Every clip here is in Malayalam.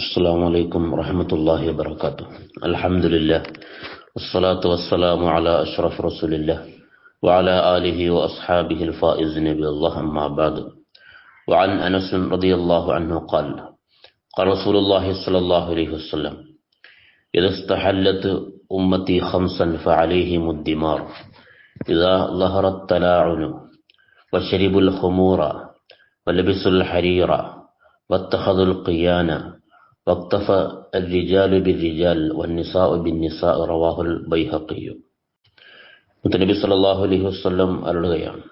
السلام عليكم ورحمة الله وبركاته. الحمد لله والصلاة والسلام على أشرف رسول الله وعلى آله وأصحابه الفائزين بالله، أما بعد. وعن أنس رضي الله عنه قال قال رسول الله صلى الله عليه وسلم: إذا استحلت أمتي خمسا فعليهم الدمار، إذا ظهر التلاعن وشربوا الخمور ولبسوا الحرير واتخذوا القيان واقتفى الرجال بالرجال والنساء بالنساء. റവാഹുൽ ബൈഹഖി. മുത്തനബി സല്ലല്ലാഹു അലൈഹി വസല്ലം അരുളുകയാണ്: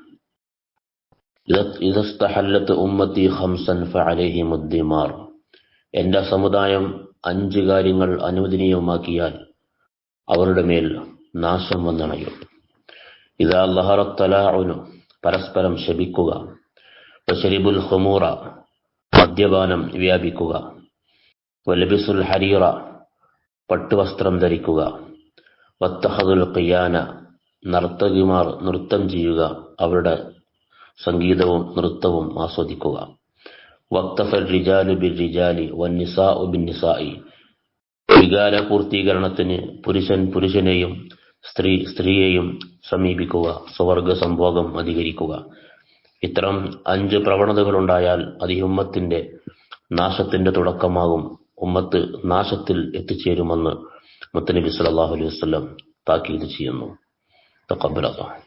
ഇദാ ഇസ്തഹല്ലത്ത് ഉമ്മത്തി ഖംസൻ ഫഅലൈഹിം അദ്ദിമാർ. എന്റെ സമുദായം 5 കാര്യങ്ങൾ അനുവദനീയമാക്കിയാൽ അവരുടെ മേൽ നാശം വന്നണയും. ഇദാ ലഹറത് തലാഉനു, പരസ്പരം ശപിക്കുക. വശരിബുൽ ഖുമൂറ, മദ്യപാനം വ്യാപിക്കുക. വലബിസുൽ ഹരീറ, പട്ടുവസ്ത്രം ധരിക്കുക. വത്തഖദുൽ ഖിയാന, നർത്തകിമാർ നൃത്തം ചെയ്യുക, അവരുടെ സംഗീതവും നൃത്തവും ആസ്വദിക്കുക. വഖ്തഫൽ റിജാലു ബിർ റിജാലി വന്നിസാഉ ബിന്നിസാഇ, വികാര പൂർത്തീകരണത്തിന് പുരുഷൻ പുരുഷനെയും സ്ത്രീ സ്ത്രീയെയും സമീപിക്കുക, സ്വർഗ സംഭോഗം അധികരിക്കുക. ഇത്തരം 5 പ്രവണതകളുണ്ടായാൽ അത് ഈ ഉമ്മത്തിന്റെ നാശത്തിന്റെ തുടക്കമാകും, ഉമ്മത്ത് നാശത്തിൽ എത്തിച്ചേരുമെന്ന് മുത്തനബി സല്ലല്ലാഹു അലൈഹി വസല്ലം താക്കീത് ചെയ്യുന്നു. തഖബ്ബലല്ലാഹ്.